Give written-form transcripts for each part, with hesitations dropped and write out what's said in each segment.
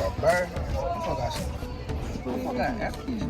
a bird. I got apples.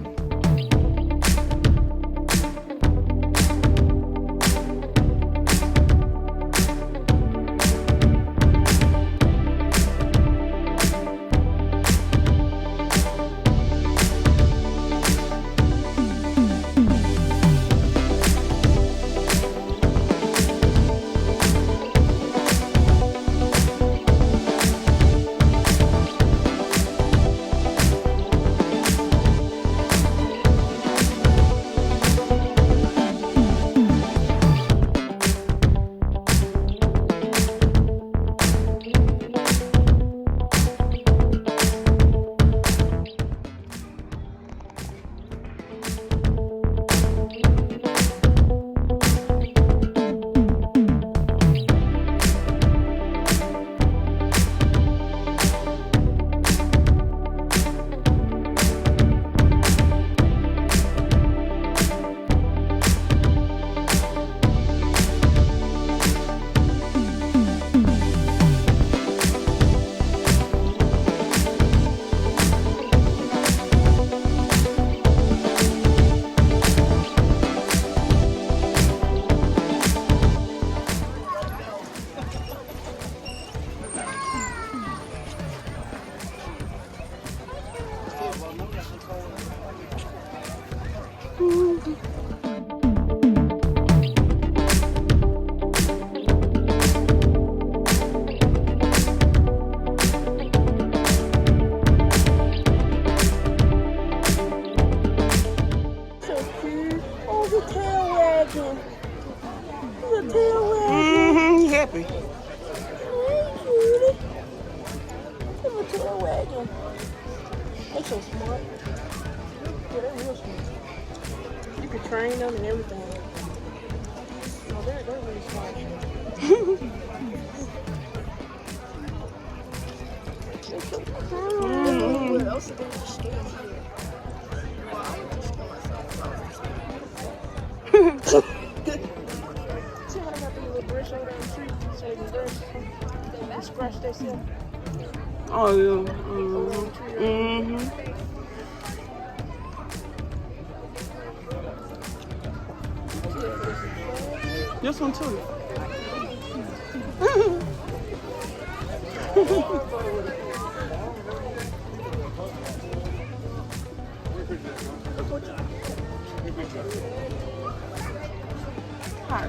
Happy. Hey, cutie. Come on, tail wagging. They so smart. Yeah, they're real smart. You can train them and everything. No, they're really smart. They're so cool. What else are they scared of? See how they got the little brush over the tree so they can brush and scratch themselves? Oh, yeah. This one, too. Hi.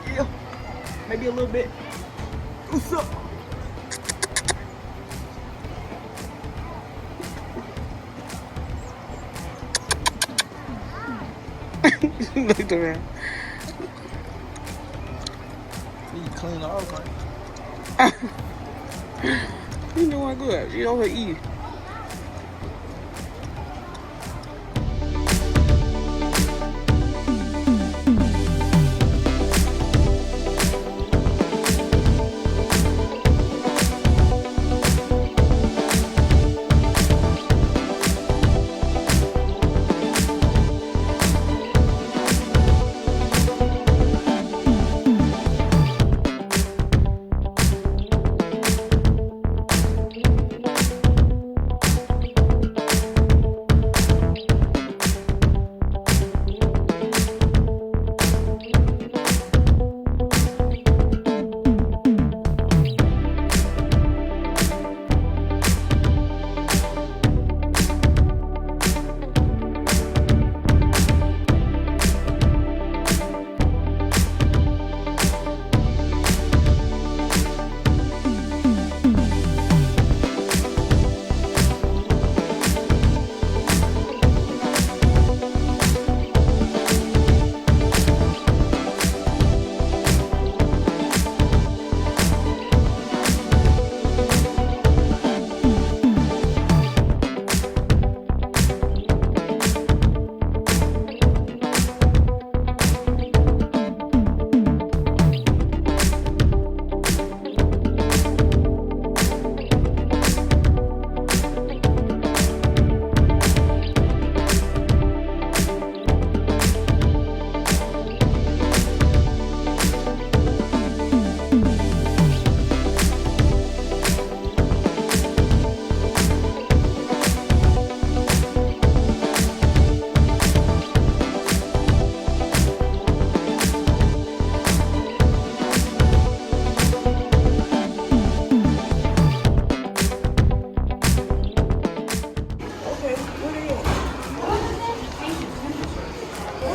Yeah, maybe a little bit. What's up? Look around. You clean the off, right? You know what good? You over here eat.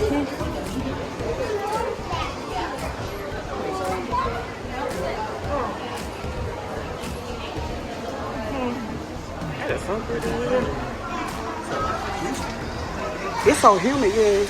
That's so pretty. It's so humid, yeah.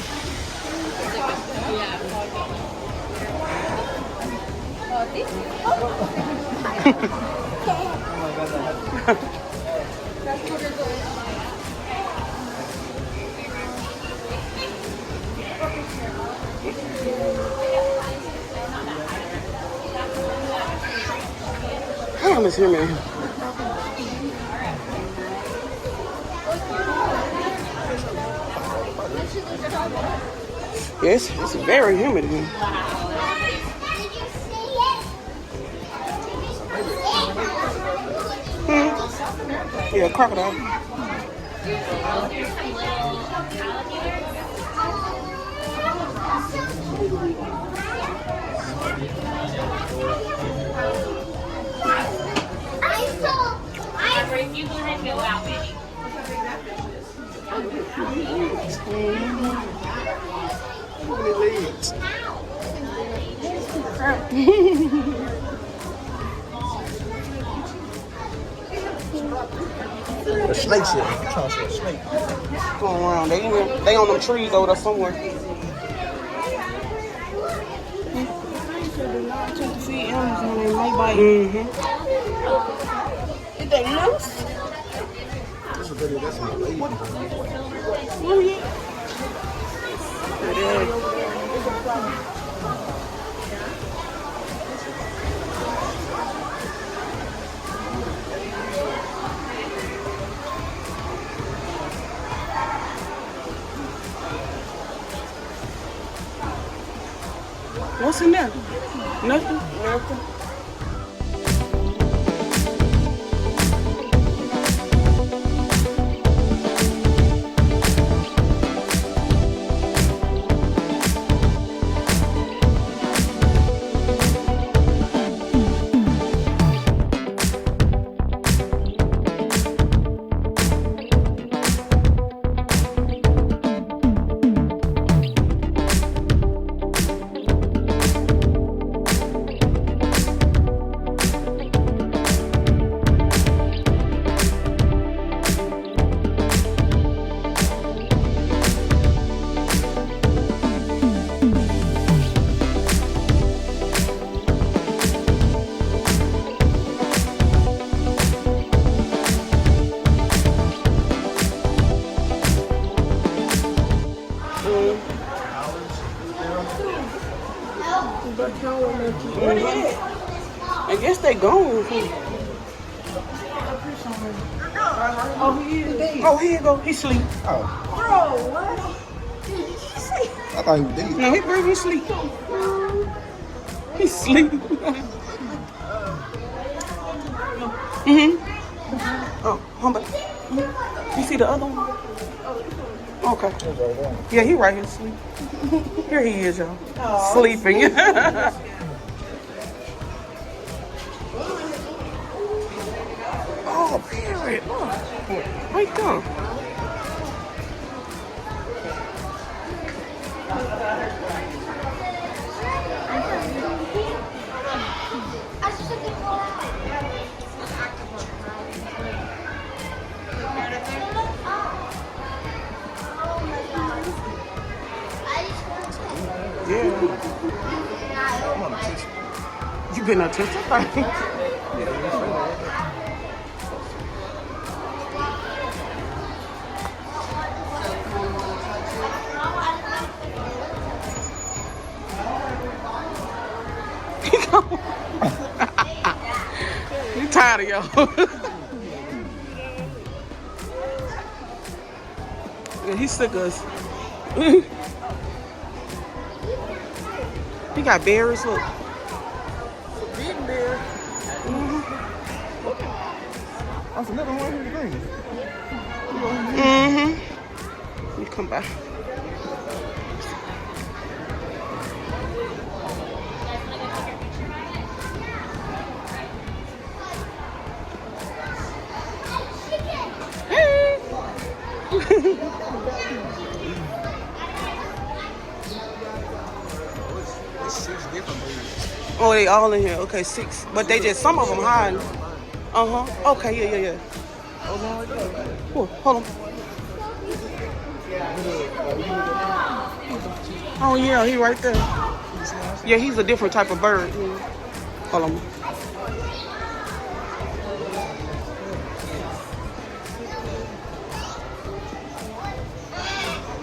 Damn, it's humid. Yes, it's very humid in here. Yeah, crocodile. You go ahead and go out, baby. A snake shit. I'm trying to say a snake. Going around. They on them trees over there somewhere. Is they loose? That's a video. That's a lady. What's in there? Nothing? Nothing. I guess they gone. Oh, he is dead. Oh, here you go. He sleep. Oh, Bro, what? I thought he was dead. No, he breathing sleep. He sleep. Oh, humble. You see the other one? Okay. Yeah, he right here sleep. Here he is, y'all. Sleeping. Oh, period. Look. Right there. Yeah. You been attentive? You tired of y'all? Yeah, he's sick of us. He got berries, look. Big bear. That's another one of the green. You come back. 6 different birds. Oh, they all in here. Okay, 6. But they just, some of them high. Uh-huh. Okay, yeah. Oh, no, it does. Oh, hold on. Oh, yeah, he right there. Yeah, he's a different type of bird. Hold on.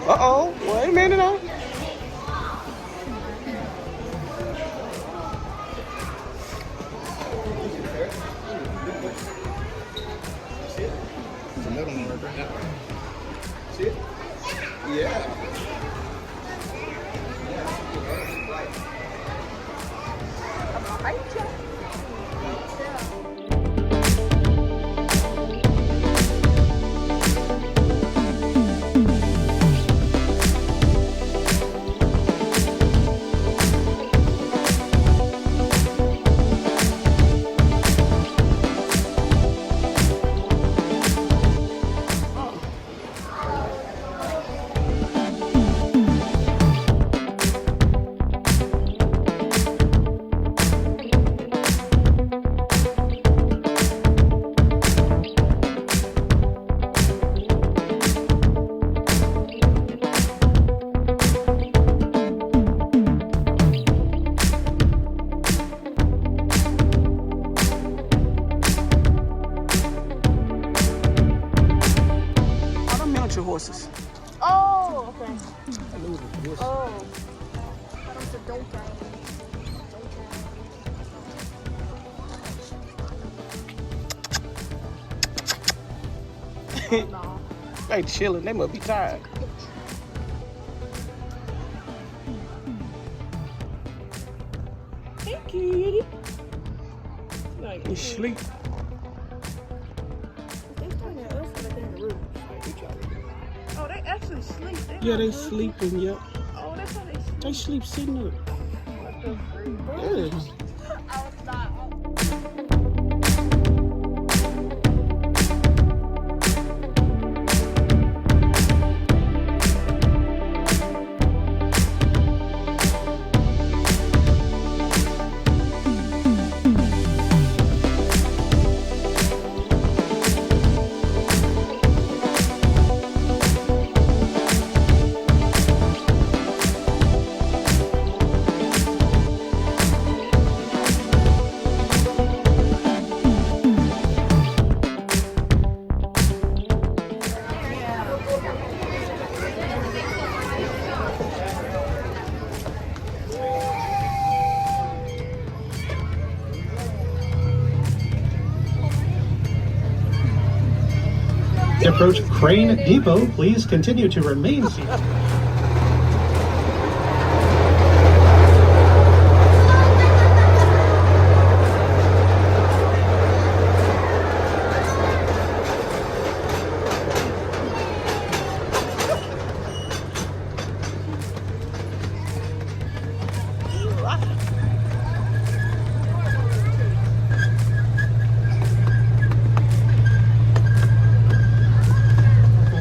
Uh-oh. Wait a minute now. There's another one right there. See it? Yeah. Horses. Oh, okay. Oh. That's a donkey. No. They chilling. They must be tired. Hey, kitty. They sleep. Oh, they actually sleep. Yeah, they sleeping. Yep. Oh, that's how they sleep. They sleep sitting up. Yeah. To approach Crane Depot, please continue to remain seated.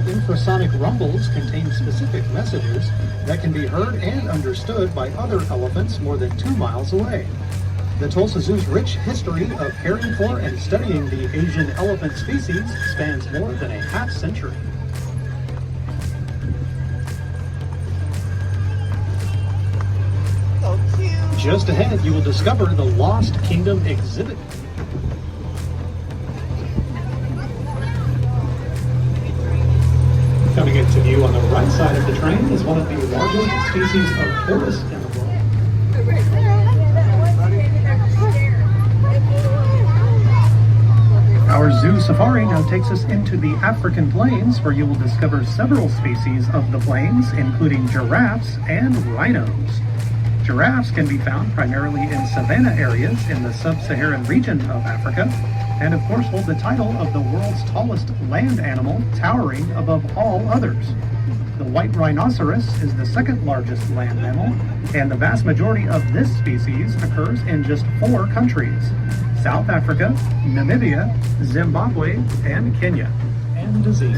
Infrasonic rumbles contain specific messages that can be heard and understood by other elephants more than 2 miles away. The Tulsa Zoo's rich history of caring for and studying the Asian elephant species spans more than a half century. So cute. Just ahead, you will discover the Lost Kingdom exhibit. Coming into view on the right side of the train is one of the largest species of tortoise in the world. Our zoo safari now takes us into the African plains, where you will discover several species of the plains, including giraffes and rhinos. Giraffes can be found primarily in savanna areas in the sub-Saharan region of Africa, and of course hold the title of the world's tallest land animal, towering above all others. The white rhinoceros is the second largest land mammal, and the vast majority of this species occurs in just 4 countries: South Africa, Namibia, Zimbabwe, and Kenya. And disease.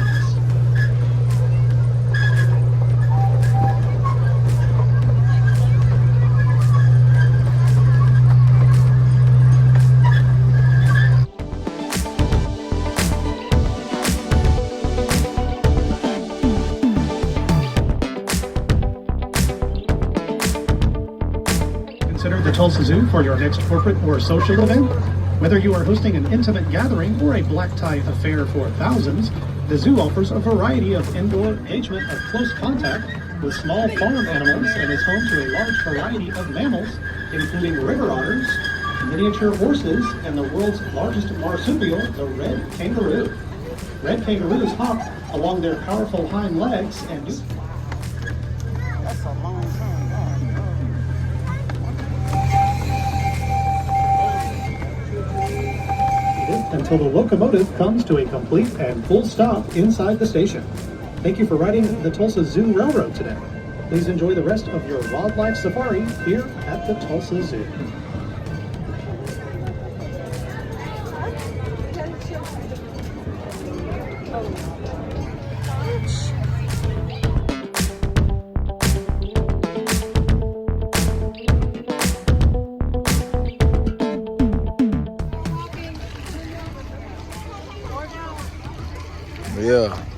Consider the Tulsa Zoo for your next corporate or social event. Whether you are hosting an intimate gathering or a black tie affair for thousands, the zoo offers a variety of indoor engagement of close contact with small farm animals and is home to a large variety of mammals, including river otters, miniature horses, and the world's largest marsupial, the red kangaroo. Red kangaroos hop along their powerful hind legs and do. That's a long time. Until the locomotive comes to a complete and full stop inside the station. Thank you for riding the Tulsa Zoo Railroad today. Please enjoy the rest of your wildlife safari here at the Tulsa Zoo. Yeah.